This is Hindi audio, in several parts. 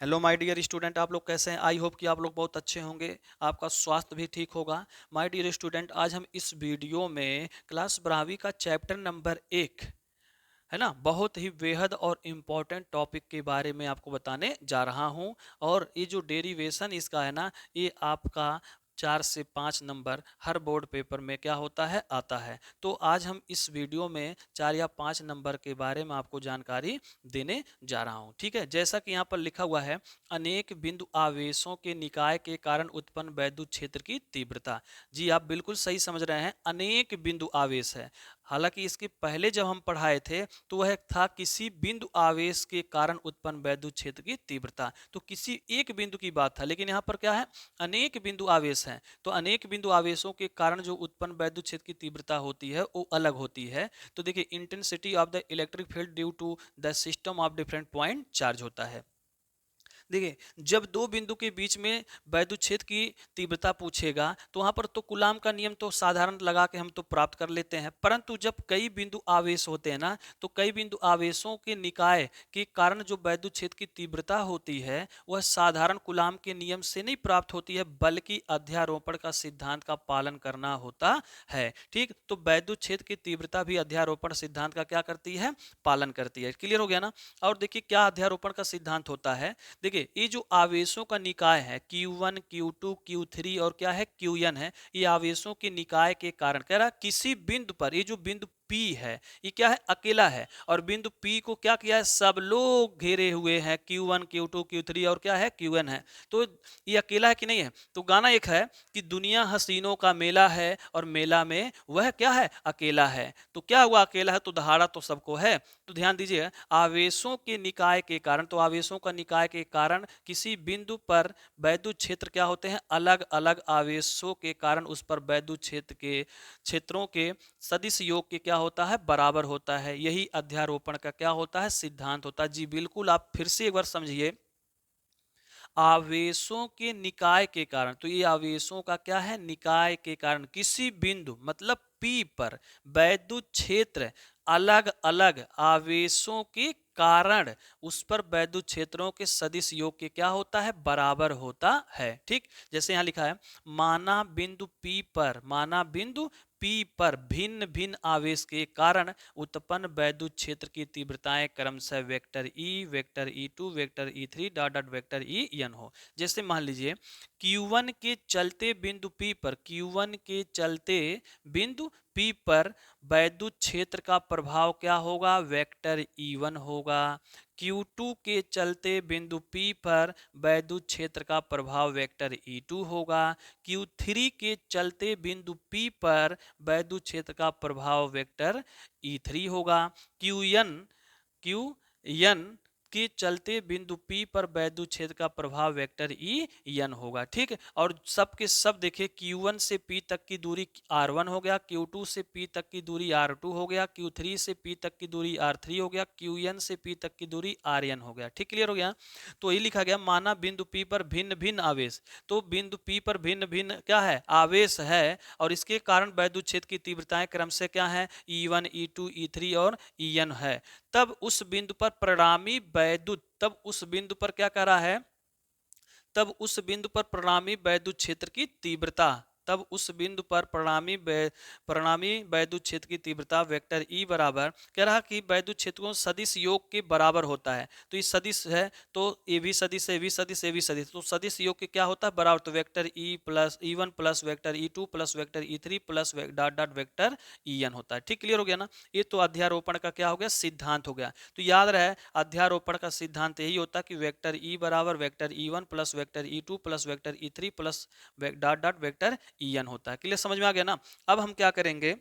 हेलो माय डियर स्टूडेंट, आप लोग कैसे हैं? आई होप कि आप लोग बहुत अच्छे होंगे। आपका स्वास्थ्य भी ठीक होगा। माय डियर स्टूडेंट, आज हम इस वीडियो में क्लास 12वीं का चैप्टर नंबर 1 है ना, बहुत ही बेहद और इम्पोर्टेंट टॉपिक के बारे में आपको बताने जा रहा हूं। और ये जो डेरिवेशन इसका है ना, ये आपका 4 से 5 नंबर हर बोर्ड पेपर में क्या होता है, आता है। तो आज हम इस वीडियो में 4 या 5 नंबर के बारे में आपको जानकारी देने जा रहा हूं। ठीक है, जैसा कि यहाँ पर लिखा हुआ है, अनेक बिंदु आवेशों के निकाय के कारण उत्पन्न वैद्युत क्षेत्र की तीव्रता। जी, आप बिल्कुल सही समझ रहे हैं, अनेक बिंदु आवेश है। हालांकि इसके पहले जब हम पढ़ाए थे तो वह था किसी बिंदु आवेश के कारण उत्पन्न वैद्युत क्षेत्र की तीव्रता, तो किसी एक बिंदु की बात था। लेकिन यहाँ पर क्या है, अनेक बिंदु आवेश हैं। तो अनेक बिंदु आवेशों के कारण जो उत्पन्न वैद्युत क्षेत्र की तीव्रता होती है वो अलग होती है। तो देखिए, intensity of the electric field due to the system of different point charge होता है। देखिए, जब दो बिंदु के बीच में वैद्युत क्षेत्र की तीव्रता पूछेगा तो वहां पर तो कूलाम का नियम तो साधारण लगा के हम तो प्राप्त कर लेते हैं, परंतु जब कई बिंदु आवेश होते हैं ना, तो कई बिंदु आवेशों के निकाय के कारण जो वैद्युत क्षेत्र की तीव्रता होती है वह साधारण कूलाम के नियम से नहीं प्राप्त होती है, बल्कि अध्यारोपण का सिद्धांत का पालन करना होता है। ठीक, तो वैद्युत क्षेत्र की तीव्रता भी अध्यारोपण सिद्धांत का क्या करती है, पालन करती है। क्लियर हो गया ना? और देखिए, क्या अध्यारोपण का सिद्धांत होता है। देखिए, ये जो आवेशों का निकाय है Q1 Q2 Q3 और क्या है Qn है, ये आवेशों के निकाय के कारण कह रहा किसी बिंदु पर, ये जो बिंदु P है ये क्या है, अकेला है। और बिंदु P को क्या किया है, सब लोग घेरे हुए हैं, Q1 Q2 Q3 और क्या है, Qn है। तो ये अकेला है कि नहीं है? तो गाना एक है कि दुनिया हसीनों का मेला है और मेला में वह क्या है, अकेला है। तो क्या हुआ, अकेला है तो दहाड़ा तो सबको है। तो ध्यान दीजिए, आवेशों के निकाय के कारण, तो आवेशों का निकाय के कारण किसी बिंदु पर वैद्युत क्षेत्र क्या होते हैं, अलग अलग आवेशों के कारण उस पर वैद्युत क्षेत्र के क्षेत्रों के सदिश योग के क्या होता है, बराबर होता है। यही अध्यारोपण का क्या होता है, सिद्धांत होता है। जी बिल्कुल, आप फिर से एक बार समझिए, आवेशों के निकाय के कारण, तो ये आवेशों का क्या है, निकाय के कारण किसी बिंदु मतलब P पर वैद्युत क्षेत्र अलग अलग आवेशों के कारण उस पर वैद्युत क्षेत्रों के सदिश योग के क्या होता है, बराबर होता है। ठीक, जैसे यहां लिखा है, माना बिंदु P पर, माना बिंदु P पर भिन्न भिन्न आवेश के कारण उत्पन्न वैद्युत क्षेत्र की तीव्रताएं क्रमशः vector E, vector E2, vector E3 dot dot vector En हो। जैसे मान लीजिए, Q1 के चलते बिंदु P पर, Q1 के चलते बिंदु P पर वैद्युत क्षेत्र का प्रभाव क्या होगा, वेक्टर E1 होगा। Q2 के चलते बिंदु P पर वैद्युत क्षेत्र का प्रभाव वेक्टर E2 होगा। Q3 के चलते बिंदु P पर वैद्युत क्षेत्र का प्रभाव वेक्टर E3 होगा। क्यू एन के चलते बिंदु P पर वैद्युत क्षेत्र का प्रभाव वेक्टर En होगा। ठीक, और सब के सब देखिए, Q1 से P तक की दूरी R1 हो गया, Q2 से P तक की दूरी R2 हो गया, Q3 से P तक की दूरी R3 हो गया, Qn से P तक की दूरी Rn हो गया। ठीक, क्लियर हो गया? तो ये लिखा गया, माना बिंदु P पर भिन्न भिन्न आवेश, तो बिंदु P पर भिन्न भिन्न क्या है, आवेश है, और इसके कारण वैद्युत क्षेत्र की तीव्रताएं क्रम से क्या है, E1 E2 E3 और En है। तब उस बिंदु पर परिणामी वैद्युत, तब उस बिंदु पर क्या कर रहा है, तब उस बिंदु पर परिणामी वैद्युत क्षेत्र की तीव्रता, तब उस बिंदु पर परिणामी वैद्युत क्षेत्र की तीव्रता वेक्टर ई बराबर, कह रहा कि वैद्युत क्षेत्रों सदिश योग के बराबर होता है। तो ये सदिश है, तो ए भी सदिश, ए भी सदिश, ए भी सदिश, तो सदिश योग के क्या होता है, बराबर। तो vector E plus E1 plus vector E2 plus vector E3 plus dot dot vector En होता है। ठीक, क्लियर हो गया ना? ये तो अध्यारोपण का क्या हो गया, सिद्धांत हो गया। तो याद रहे, अध्यारोपण का सिद्धांत यही होता है कि वेक्टर ई बराबर vector E1 plus vector E2 plus vector E3 plus dot dot vector En होता है। क्लियर, समझ में आ गया ना? अब हम क्या करेंगे,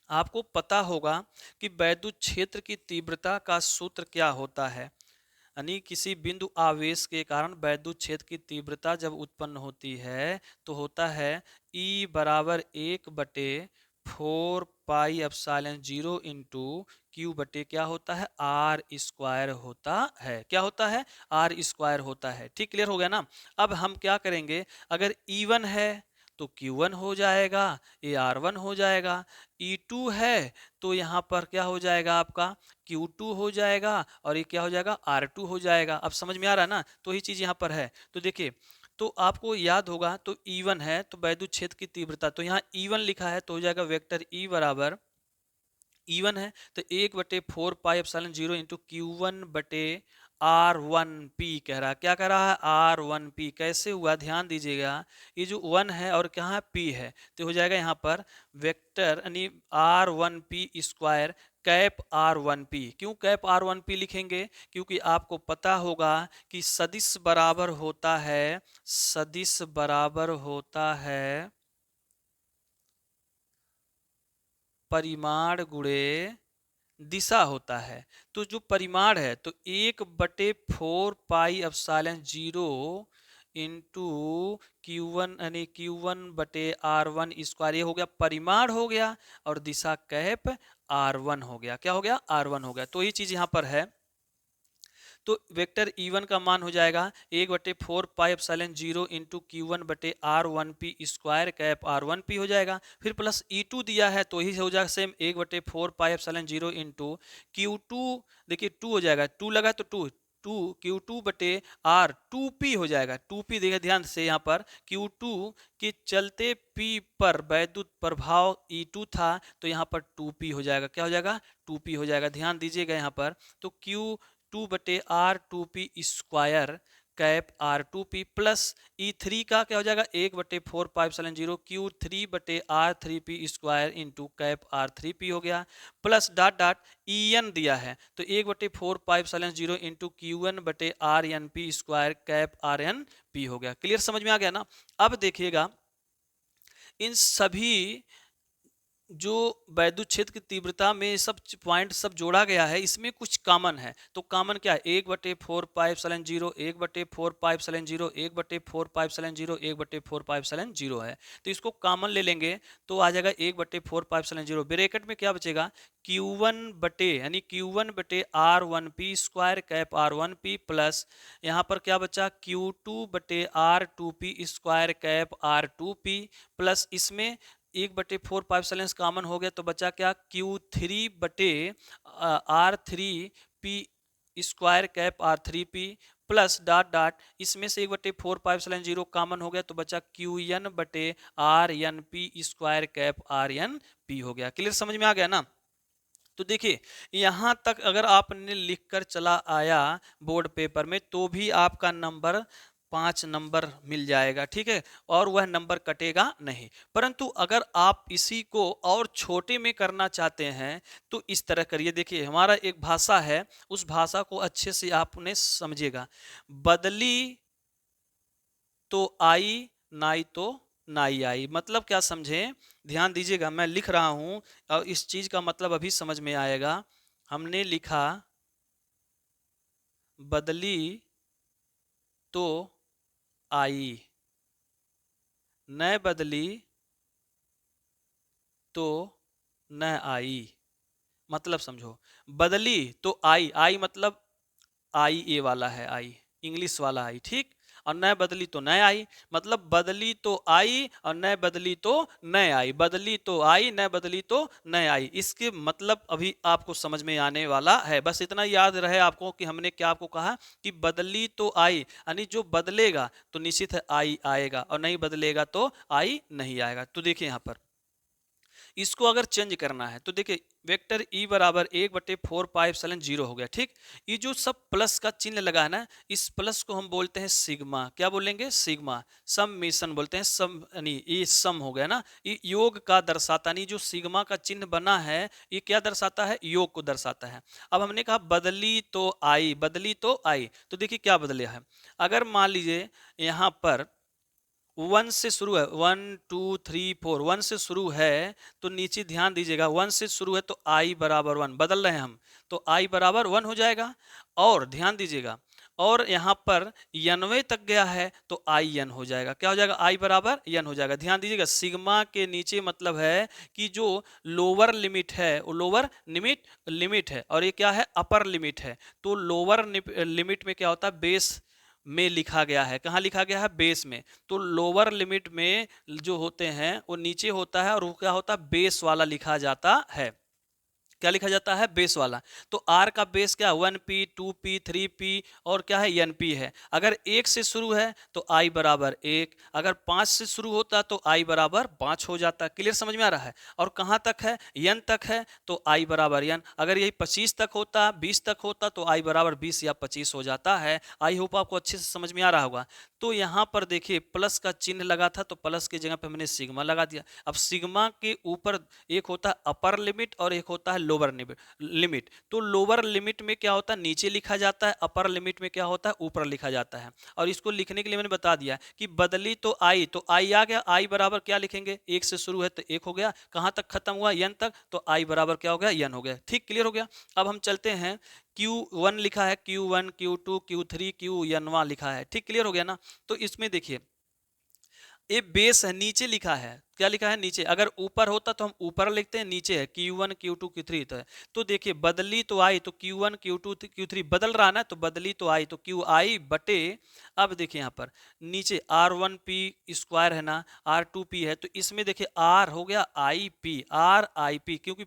आपको पता होगा कि वैद्युत क्षेत्र की तीव्रता का सूत्र क्या होता है। यानी किसी बिंदु आवेश के कारण वैद्युत क्षेत्र की तीव्रता जब उत्पन्न होती है तो होता है E बराबर 1/4 पाई एप्सिलॉन 0 इंटू क्यू बटे क्या होता है, आर स्क्वायर होता है। क्या होता है, आर स्क्वायर होता है। ठीक, क्लियर हो गया ना? अब हम क्या करेंगे, अगर E1 है तो Q1 हो जाएगा, ये R1 हो जाएगा। E2 है तो यहाँ पर क्या हो जाएगा आपका Q2 हो जाएगा, और ये क्या हो जाएगा R2 हो जाएगा। अब समझ में आ रहा है ना, तो यही चीज यहाँ पर है। तो देखिए, तो आपको याद होगा, तो E1 है तो वैद्युत क्षेत्र की तीव्रता, तो यहाँ E1 लिखा है तो हो जाएगा वेक्टर E बराबर, E1 है तो 1/4 पाई एप्सिलॉन 0 इंटू Q1 बटे R1P कह रहा है। क्या कह रहा है? R1P। कैसे हुआ ध्यान दीजिएगा, ये जो 1 है और कहाँ है P है, तो हो जाएगा यहाँ पर वेक्टर यानी R1P स्क्वायर कैप R1P। क्यों कैप R1P लिखेंगे? क्योंकि आपको पता होगा कि सदिश बराबर होता है, सदिश बराबर होता है परिमाण गुणे दिशा होता है। तो जो परिमाण है तो 1/4 पाई एप्सिलॉन 0 इंटू Q1 यानी Q1/R1 स्क्वायर, ये हो गया परिमाण हो गया, और दिशा कैप R1 हो गया। क्या हो गया? R1 हो गया। तो ये चीज यहाँ पर है। तो वेक्टर E1 का मान हो जाएगा 1/4 pi epsilon 0 into Q1/R1P square cap R1P हो जाएगा। फिर प्लस E2 दिया है तो ही हो जाएगा same 1/4 pi epsilon 0 into Q2। देखिए 2 हो जाएगा, 2 लगा तो 2 2 Q2/R2P हो जाएगा। 2P देखिए ध्यान से, यहाँ पर Q2 के चलते P पर वैद्युत प्रभाव E2 था तो यहाँ पर 2P हो जाएगा। क्या हो जाएगा? 2P हो जाएगा। ध्यान दीजिएगा यहाँ पर, तो Q2/R2P square cap R2P plus E3 का क्या हो जाएगा 1/4 pi epsilon 0 Q3/R3P square into cap R3P हो गया, प्लस डॉट डॉट EN दिया है तो 1/4 pi epsilon 0 into Q1/RNP square cap RNP हो गया। क्लियर? समझ में आ गया ना? अब देखिएगा, इन सभी जो वैद्युत क्षेत्र की तीव्रता में सब पॉइंट सब जोड़ा गया है, इसमें कुछ कॉमन है। तो कॉमन क्या है? 1/4 pi epsilon 0, 1/4 pi epsilon 0, 1/4 pi epsilon 0, 1/4 pi epsilon 0 है। तो इसको कॉमन ले लेंगे तो आ जाएगा 1/4 पाई एप्सिलॉन 0। ब्रैकेट में क्या बचेगा? Q1 बटे यानी Q1/R1P square cap R1P plus यहाँ पर क्या बचा Q2/R2P square cap R2P plus इसमें 1/4 पाई एप्सिलॉन कॉमन हो गया तो बचा क्या Q3/R3P square cap R3P plus dot dot इसमें से 1/4 पाई एप्सिलॉन 0 कॉमन हो गया तो बचा QN/RNP स्क्वायर कैप RNP हो गया। क्लियर? समझ में आ गया ना? तो देखिए, यहां तक अगर आपने लिखकर चला आया बोर्ड पेपर में तो भी आपका नंबर 5 नंबर मिल जाएगा, ठीक है, और वह नंबर कटेगा नहीं। परंतु अगर आप इसी को और छोटे में करना चाहते हैं तो इस तरह करिए। देखिए, हमारा एक भाषा है, उस भाषा को अच्छे से आपने समझिएगा। बदली तो आई, नाई तो नाई आई। मतलब क्या समझे? ध्यान दीजिएगा, मैं लिख रहा हूं और इस चीज का मतलब अभी समझ में आएगा। हमने लिखा बदली तो आई, न बदली तो न आई। मतलब समझो, बदली तो आई, आई मतलब आई ए वाला है, आई इंग्लिश वाला आई, ठीक, और न बदली तो न आई। मतलब बदली तो आई और न बदली तो न आई, बदली तो आई न बदली तो न आई। इसके मतलब अभी आपको समझ में आने वाला है। बस इतना याद रहे आपको कि हमने क्या आपको कहा कि बदली तो आई यानी जो बदलेगा तो निश्चित है आई आएगा, और नहीं बदलेगा तो आई नहीं आएगा। तो देखिए यहाँ पर इसको अगर चेंज करना है तो देखिए वेक्टर E बराबर 1/4 पाई एप्सिलॉन 0 हो गया, ठीक। ये जो सब प्लस का चिन्ह लगा है ना, इस प्लस को हम बोलते हैं सिग्मा। क्या बोलेंगे? सिग्मा। सम्मेशन बोलते हैं, सम यानी ये सम हो गया ना, ये योग का दर्शाता, नहीं जो सिग्मा का चिन्ह बना है ये क्या दर्शाता है? योग को दर्शाता है। अब हमने कहा बदली तो आई, बदली तो आई, तो देखिए क्या बदले है। अगर मान लीजिए यहाँ पर 1 से शुरू है, 1 2 3 4, 1 से शुरू है तो नीचे ध्यान दीजिएगा 1 से शुरू है तो I बराबर 1 बदल रहे हैं हम, तो I बराबर 1 हो जाएगा। और ध्यान दीजिएगा, और यहाँ पर 90 तक गया है तो आई एन हो जाएगा। क्या हो जाएगा? आई बराबर एन हो जाएगा। ध्यान दीजिएगा सिग्मा के नीचे मतलब है कि जो लोअर लिमिट है वो लोअर लिमिट है, और ये क्या है? अपर लिमिट है। तो लोअर लिमिट में क्या होता है? बेस में लिखा गया है। कहाँ लिखा गया है? बेस में। तो लोअर लिमिट में जो होते हैं वो नीचे होता है और वो क्या होता है? बेस वाला लिखा जाता है। क्या लिखा जाता है? बेस वाला। तो आर का बेस क्या? 1p 2p 3p और क्या है? np है। अगर 1 से शुरू है तो i बराबर 1, अगर 5 से शुरू होता तो i बराबर 5 हो जाता। क्लियर समझ में आ रहा है? और कहाँ तक है? n तक है तो i बराबर n। अगर यही 25 तक होता, 20 तक होता तो i बराबर 20 या 25 हो जाता है। आई होप आपको अच्छे से समझ में आ रहा होगा। तो यहाँ पर देखिए प्लस का चिन्ह लगा था तो प्लस की जगह पे मैंने सिग्मा लगा दिया। अब सिग्मा के ऊपर एक होता है अपर लिमिट और एक होता है लोअर लिमिट। तो लोअर लिमिट में क्या होता है? नीचे लिखा जाता है, अपर लिमिट में क्या होता है? ऊपर लिखा जाता है। और इसको लिखने के लिए मैंने बता दिया कि बदली तो आई, तो आई आ गया। आई बराबर क्या लिखेंगे? 1 से शुरू है तो 1 हो गया। कहां तक खत्म हुआ? n तक। तो आई बराबर क्या हो गया? n हो गया। ठीक, क्लियर हो गया। अब हम चलते हैं Q1 लिखा है, Q1 Q2 Q3 Qn लिखा है। ठीक, क्लियर हो गया ना? तो इसमें देखिए ये बेस है, नीचे लिखा है। क्या लिखा है? नीचे। अगर ऊपर होता तो हम ऊपर लिखते हैं, नीचे है Q1 Q2 Q3 तो देखिए बदली तो आई तो Q1 Q2 Q3 बदल रहा ना, तो बदली तो आई तो QI बटे। अब देखिए यहाँ पर नीचे R1P स्क्वायर है ना, R2P है, तो इसमें देखिए R हो गया IP, RIP, क्योंकि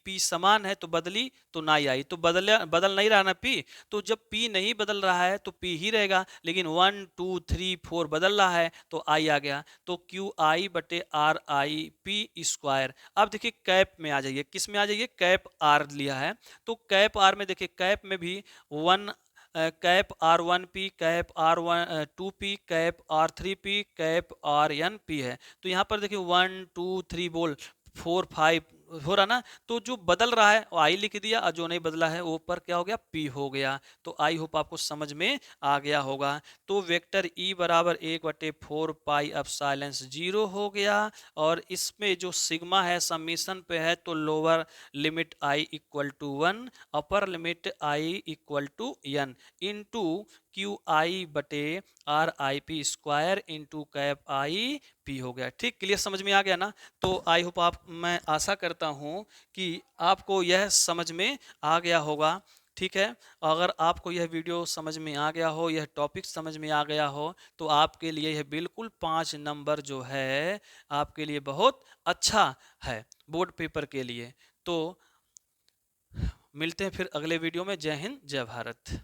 P समान है तो बदली तो ना ही आई, तो बदल नहीं रहा ना P। तो जब P नहीं बदल रहा है तो P ही रहेगा, लेकिन 1 2 3 4 बदल रहा है तो I आ गया। तो QI बटे RIP स्क्वायर। अब देखिए कैप में आ जाइए, किस में आ जाइए? कैप R लिया है तो कैप R में देखिए कैप में भी 1 cap R1P, cap R2P, cap R3P, cap RNP है। तो यहाँ पर देखिए 1 2 3 बोल 4 5 हो रहा ना, तो जो बदल रहा है वो आई लिख दिया और जो नहीं बदला है वो ऊपर क्या हो गया? पी हो गया। तो आई होप आपको समझ में आ गया होगा। तो वेक्टर ई बराबर 1/4 पाई एप्सिलॉन 0 हो गया। और इसमें जो सिग्मा है समीशन पे है तो lower limit I equal to 1, upper limit I equal to n into Q I बटे RIP square into cap IP हो गया। ठीक, क्लियर समझ में आ गया ना? तो आई होप आप, मैं आशा करता हूँ कि आपको यह समझ में आ गया होगा। ठीक है, अगर आपको यह वीडियो समझ में आ गया हो, यह टॉपिक समझ में आ गया हो, तो आपके लिए यह बिल्कुल 5 नंबर जो है आपके लिए बहुत अच्छा है बोर्ड पेपर के लिए। तो मिलते हैं फिर अगले वीडियो में। जय हिंद, जय भारत।